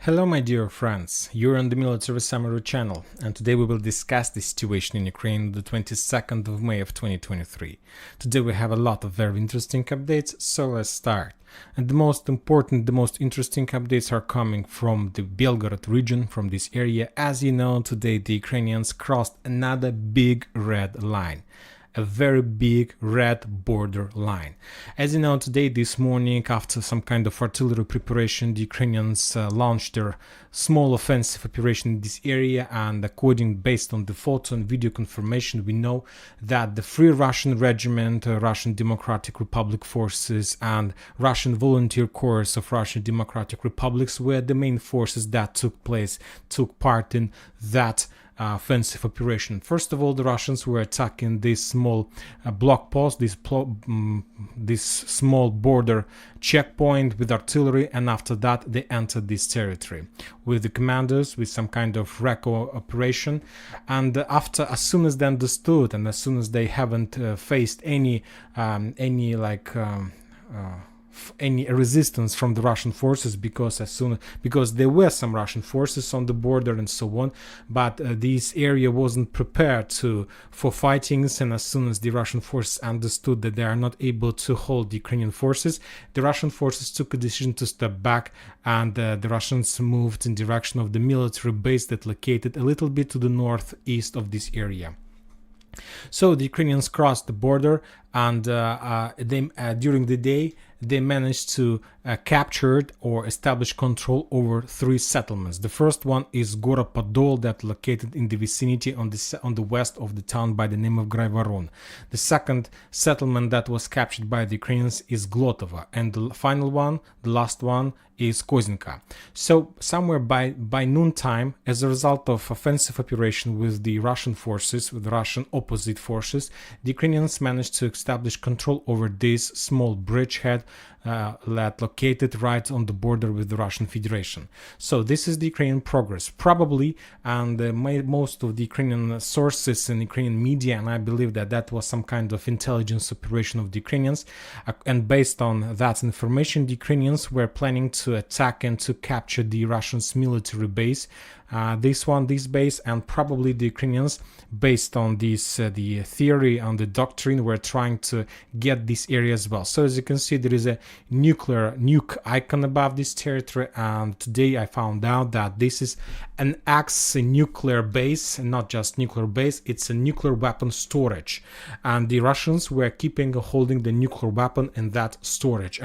Hello my dear friends, you're on the Military Summary channel, and today we will discuss the situation in Ukraine on the 22nd of May of 2023. Today we have a lot of very interesting updates, so let's start. And the most important, the most interesting updates are coming from the Belgorod region, from this area. As you know, today the Ukrainians crossed another big red line. A very big red border line. As you know, today, this morning, after some kind of artillery preparation, the Ukrainians launched their small offensive operation in this area, and based on the photo and video confirmation, we know that the Free Russian Regiment, Russian Democratic Republic forces, and Russian Volunteer Corps of Russian Democratic Republics were the main forces that took part in that offensive operation. First of all, the Russians were attacking this small block post, this small border checkpoint with artillery, and after that they entered this territory with the commandos, with some kind of RECO operation. And as soon as they understood, and as soon as they haven't faced any resistance from the Russian forces, because there were some Russian forces on the border and so on, but this area wasn't prepared for fightings, and as soon as the Russian forces understood that they are not able to hold the Ukrainian forces, the Russian forces took a decision to step back, and the Russians moved in direction of the military base that located a little bit to the northeast of this area. So the Ukrainians crossed the border, and during the day they managed to capture or establish control over 3 settlements. The first one is Goropodol, that located in the vicinity on the west of the town by the name of Graivoron. The second settlement that was captured by the Ukrainians is Glotova, and the final one, the last one, is Kozinka. So somewhere by noontime, as a result of offensive operation with the Russian forces, with the Russian opposite forces, the Ukrainians managed to establish control over this small bridgehead that located right on the border with the Russian Federation. So this is the Ukrainian progress, probably, and most of the Ukrainian sources and Ukrainian media, and I believe that was some kind of intelligence operation of the Ukrainians, and based on that information, the Ukrainians were planning to attack and to capture the Russians' military base, this base, and probably the Ukrainians, based on this the theory and the doctrine, were trying to get this area as well. So as you can see, there is a nuke icon above this territory, and today I found out that this is an nuclear base, and not just nuclear base, it's a nuclear weapon storage, and the Russians were holding the nuclear weapon in that storage.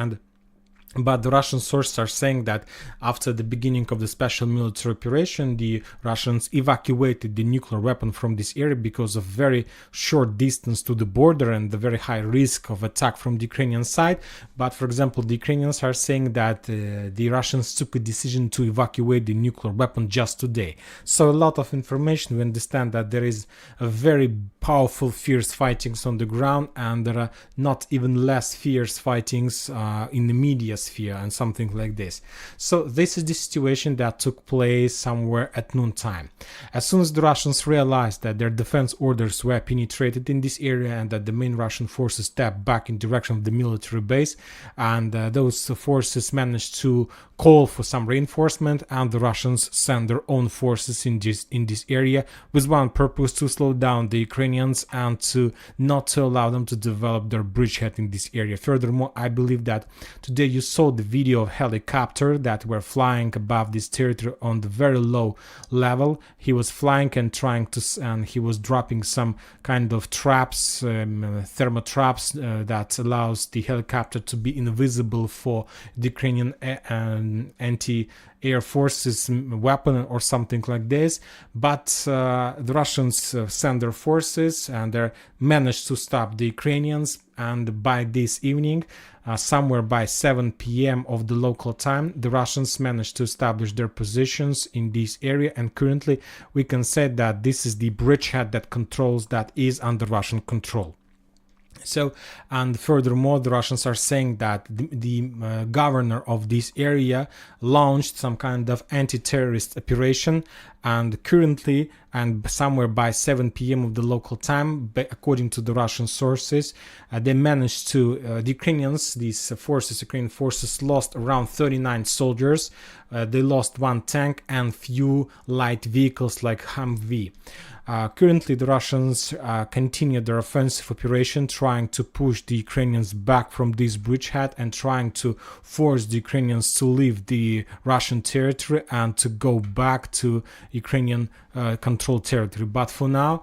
But the Russian sources are saying that after the beginning of the special military operation, the Russians evacuated the nuclear weapon from this area because of very short distance to the border and the very high risk of attack from the Ukrainian side. But for example, the Ukrainians are saying that the Russians took a decision to evacuate the nuclear weapon just today. So a lot of information. We understand that there is a very powerful, fierce fightings on the ground, and there are not even less fierce fightings in the media sphere and something like this. So this is the situation that took place somewhere at noontime. As soon as the Russians realized that their defense orders were penetrated in this area and that the main Russian forces stepped back in direction of the military base, and those forces managed to call for some reinforcement, and the Russians sent their own forces in this area with one purpose: to slow down the Ukrainians and not to allow them to develop their bridgehead in this area. Furthermore, I believe that today you saw the video of helicopter that were flying above this territory on the very low level. He was flying and he was dropping some kind of traps, thermo traps, that allows the helicopter to be invisible for the Ukrainian anti-air forces weapon or something like this. But the Russians sent their forces, and they managed to stop the Ukrainians, and by this evening, somewhere by 7 p.m. of the local time, the Russians managed to establish their positions in this area, and currently we can say that this is the bridgehead that is under Russian control. So, and furthermore, the Russians are saying that the governor of this area launched some kind of anti-terrorist operation, and currently and somewhere by 7 p.m. of the local time, according to the Russian sources, they managed to, the Ukrainians, these Ukrainian forces lost around 39 soldiers. They lost 1 tank and few light vehicles like Humvee. Currently, the Russians continue their offensive operation, trying to push the Ukrainians back from this bridgehead and trying to force the Ukrainians to leave the Russian territory and to go back to Ukrainian controlled territory. But for now,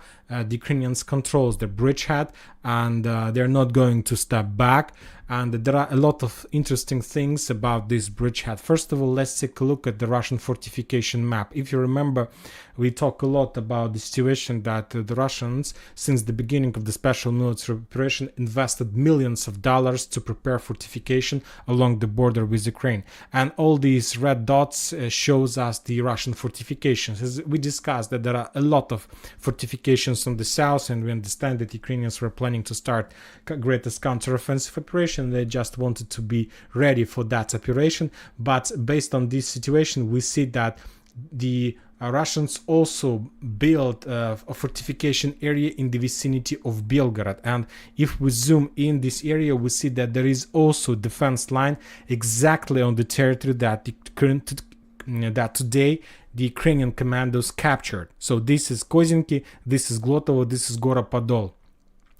the Ukrainians controls the bridgehead and they're not going to step back. And there are a lot of interesting things about this bridgehead. First of all, let's take a look at the Russian fortification map. If you remember, we talk a lot about the situation that the Russians, since the beginning of the special military operation, invested millions of dollars to prepare fortification along the border with Ukraine. And all these red dots shows us the Russian fortifications. As we discussed, that there are a lot of fortifications on the south, and we understand that Ukrainians were planning to start greatest counteroffensive operation. They just wanted to be ready for that operation. But based on this situation, we see that the Russians also built a fortification area in the vicinity of Belgorod. And if we zoom in this area, we see that there is also defense line exactly on the territory that that today the Ukrainian commandos captured. So this is Kozinki, this is Glotovo, this is Goropodol.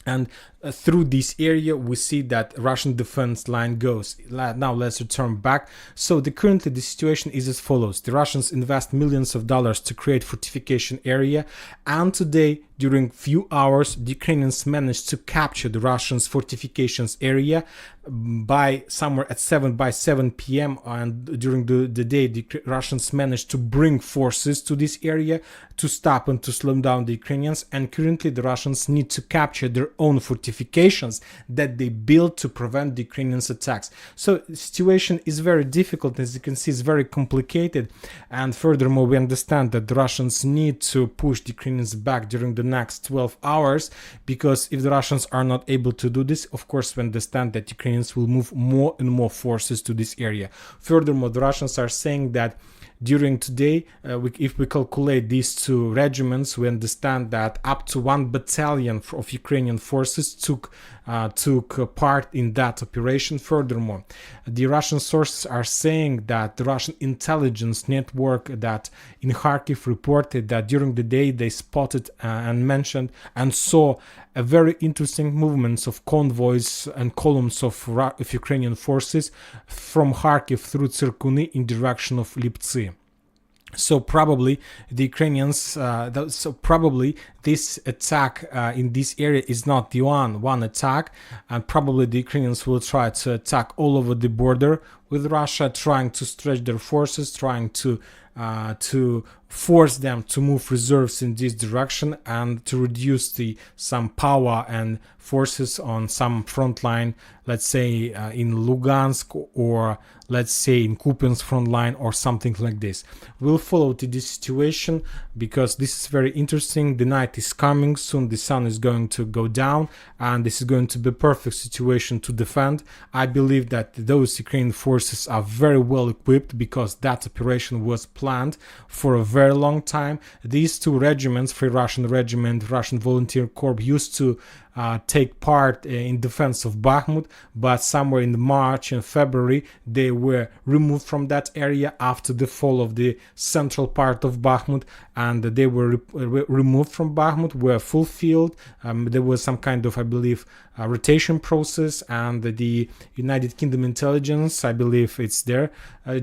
And through this area, we see that Russian defense line goes. Now let's return back. So currently the situation is as follows. The Russians invest millions of dollars to create fortification area. And today, during few hours, the Ukrainians managed to capture the Russians' fortifications area by somewhere at 7 p.m. And during the day, the Russians managed to bring forces to this area to stop and to slow down the Ukrainians. And currently the Russians need to capture their own fortifications that they built to prevent the Ukrainians' attacks. So the situation is very difficult. As you can see, it's very complicated. And furthermore, we understand that the Russians need to push the Ukrainians back during the next 12 hours, because if the Russians are not able to do this, of course, we understand that Ukrainians will move more and more forces to this area. Furthermore, the Russians are saying that during today, if we calculate these two regiments, we understand that up to 1 battalion of Ukrainian forces took part in that operation. Furthermore, the Russian sources are saying that the Russian intelligence network that in Kharkiv reported that during the day they spotted and mentioned and saw a very interesting movements of convoys and columns of Ukrainian forces from Kharkiv through Tsirkuni in direction of Liptsi. So probably the Ukrainians, probably this attack in this area is not the one attack, and probably the Ukrainians will try to attack all over the border with Russia, trying to stretch their forces, trying to force them to move reserves in this direction and to reduce some power and forces on some front line, let's say in Lugansk, or let's say in Kupiansk front line, or something like this. We'll follow this situation because this is very interesting. The night is coming soon, the sun is going to go down, and this is going to be a perfect situation to defend. I believe that those Ukrainian forces are very well equipped because that operation was planned for a very long time. These two regiments, Free Russian Regiment, Russian Volunteer Corps, used to take part in defense of Bakhmut, but somewhere in March and February they were removed from that area after the fall of the central part of Bakhmut, and they were removed from Bakhmut, were fulfilled. There was some kind of, I believe, rotation process, and the United Kingdom intelligence, I believe it's their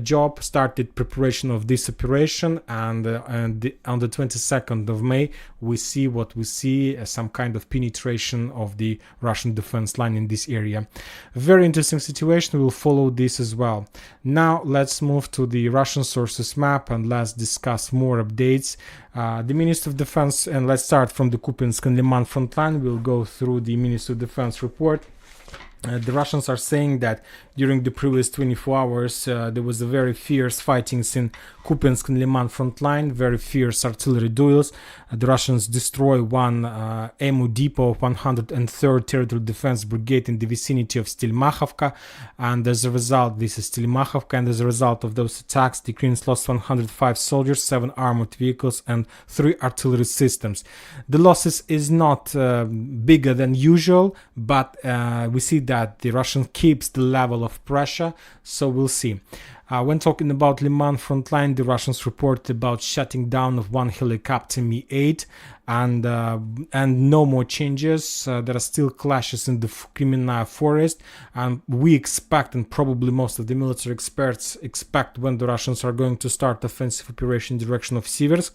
job, started preparation of this operation, and on the 22nd of May we see what we see, some kind of penetration of the Russian defense line in this area. Very interesting situation. We will follow this as well. Now let's move to the Russian sources map and let's discuss more updates. The Ministry of Defense, and let's start from the Kupiansk and Liman front line. We'll go through the Ministry of Defense report. The Russians are saying that during the previous 24 hours there was a very fierce fightings in Kupiansk and Liman front line, very fierce artillery duels. The Russians destroy one ammo depot of 103rd Territorial Defense Brigade in the vicinity of Stelmakhovka, and as a result, this is Stelmakhovka, and as a result of those attacks, the Ukrainians lost 105 soldiers, 7 armored vehicles, and 3 artillery systems. The losses is not bigger than usual, but we see that the Russian keeps the level of pressure, so we'll see. When talking about Liman frontline, the Russians reported about shutting down of one helicopter Mi-8 and no more changes. There are still clashes in the Kremenaya forest, and we expect, and probably most of the military experts expect, when the Russians are going to start offensive operation in direction of Siversk.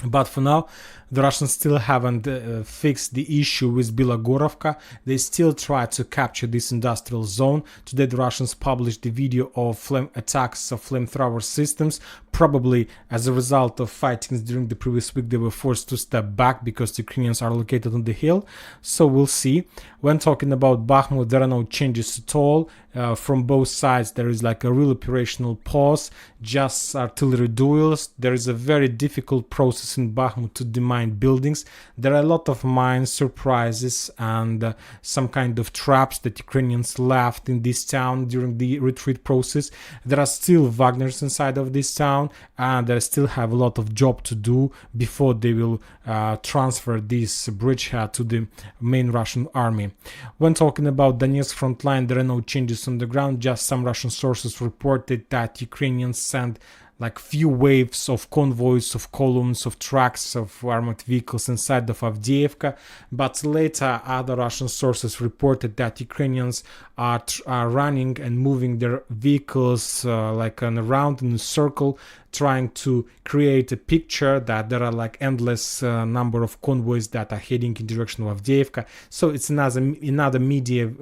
But for now, the Russians still haven't fixed the issue with Bilogorovka. They still try to capture this industrial zone. Today the Russians published the video of attacks of flamethrower systems. Probably as a result of fightings during the previous week, they were forced to step back because the Ukrainians are located on the hill. So we'll see. When talking about Bakhmut, there are no changes at all. From both sides, there is like a real operational pause, just artillery duels. There is a very difficult process in Bakhmut to demine buildings. There are a lot of mines, surprises, and some kind of traps that Ukrainians left in this town during the retreat process. There are still Wagners inside of this town, and they still have a lot of job to do before they will transfer this bridgehead to the main Russian army. When talking about Donetsk front line, there are no changes on the ground. Just some Russian sources reported that Ukrainians sent like few waves of convoys, of columns, of trucks, of armored vehicles inside of Avdiivka, but later other Russian sources reported that Ukrainians are running and moving their vehicles like around in a circle, trying to create a picture that there are like endless number of convoys that are heading in direction of Avdiivka. So it's another media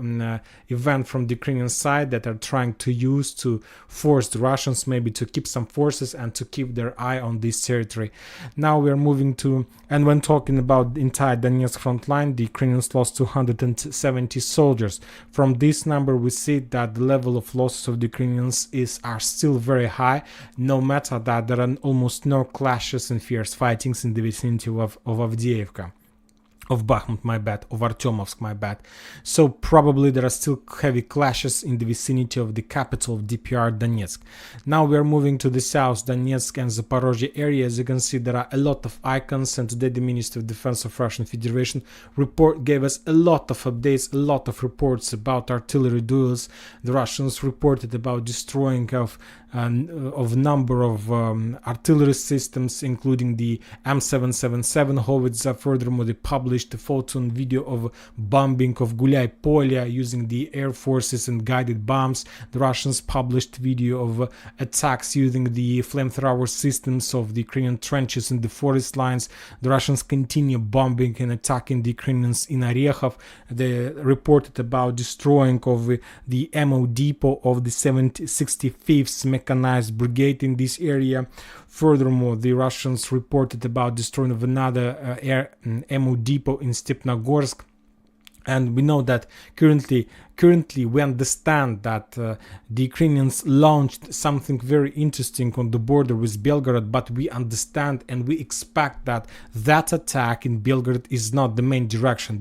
event from the Ukrainian side that are trying to use to force the Russians maybe to keep some forces and to keep their eye on this territory. Now we are moving to, and when talking about the entire Donetsk front line, the Ukrainians lost 270 soldiers. From this number, we see that the level of losses of the Ukrainians are still very high, no matter that there are almost no clashes and fierce fightings in the vicinity of Avdiivka. Of Bakhmut, my bad, of Artyomovsk, my bad. So probably there are still heavy clashes in the vicinity of the capital of DPR, Donetsk. Now we are moving to the south, Donetsk and Zaporozhye area. As you can see, there are a lot of icons, and today the Ministry of Defense of Russian Federation gave us a lot of updates, a lot of reports about artillery duels. The Russians reported about destroying of number of artillery systems, including the M777 howitzer. Furthermore, they published a photo and video of bombing of Gulay Polya using the air forces and guided bombs. The Russians published video of attacks using the flamethrower systems of the Ukrainian trenches in the forest lines. The Russians continue bombing and attacking the Ukrainians in Orekhov. They reported about destroying of the ammo depot of the 65th Mechanized Brigade in this area. Furthermore, the Russians reported about destroying of another ammo depot in Stepnogorsk. And we know that currently we understand that the Ukrainians launched something very interesting on the border with Belgorod, but we understand and we expect that attack in Belgorod is not the main direction.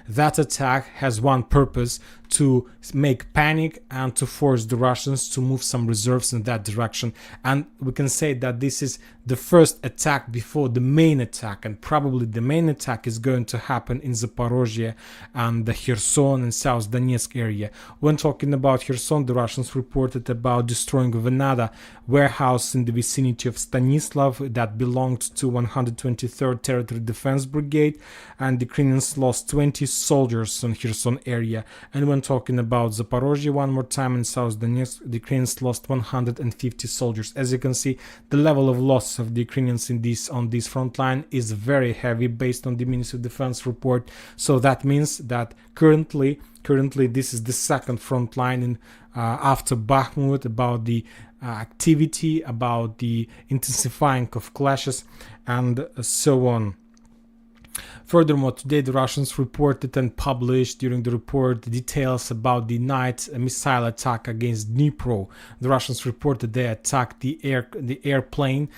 That attack has one purpose: to make panic and to force the Russians to move some reserves in that direction. And we can say that this is the first attack before the main attack, and probably the main attack is going to happen in Zaporozhye and the Kherson and South Donetsk area. When talking about Kherson, the Russians reported about destroying of another warehouse in the vicinity of Stanislav that belonged to 123rd Territorial Defense Brigade, and the Ukrainians lost 20 soldiers in Kherson area. And when talking about Zaporozhye one more time in South Donetsk, the Ukrainians lost 150 soldiers. As you can see, the level of loss of the Ukrainians on this front line is very heavy based on the Ministry of Defense report. So that means that currently this is the second front line after Bakhmut, about the activity, about the intensifying of clashes and so on. Furthermore, today the Russians reported and published during the report details about the night missile attack against Dnipro. The Russians reported they attacked the airfields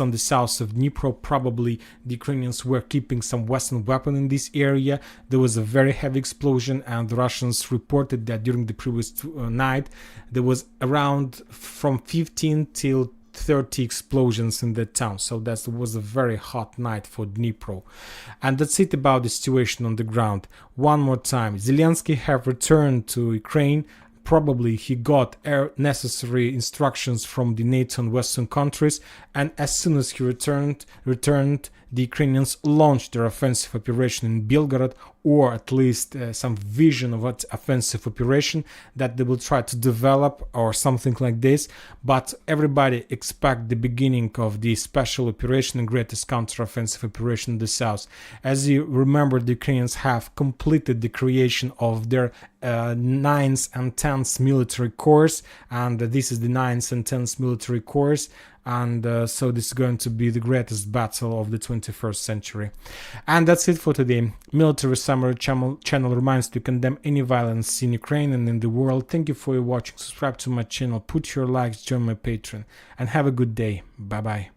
on the south of Dnipro. Probably the Ukrainians were keeping some Western weapon in this area. There was a very heavy explosion, and the Russians reported that during the previous night there was around from 15 till 30 explosions in the town. So that was a very hot night for Dnipro. And that's it about the situation on the ground. One more time, Zelensky have returned to Ukraine. Probably he got necessary instructions from the NATO and Western countries, and as soon as he returned, the Ukrainians launched their offensive operation in Belgorod, or at least some vision of what offensive operation that they will try to develop or something like this. But everybody expect the beginning of the special operation and greatest counter-offensive operation in the south. As you remember, the Ukrainians have completed the creation of their 9th and 10th military corps, and this is the 9th and 10th military corps. And so this is going to be the greatest battle of the 21st century. And that's it for today. Military Summary channel reminds to condemn any violence in Ukraine and in the world. Thank you for your watching. Subscribe to my channel, put your likes, join my Patreon, and have a good day. Bye bye.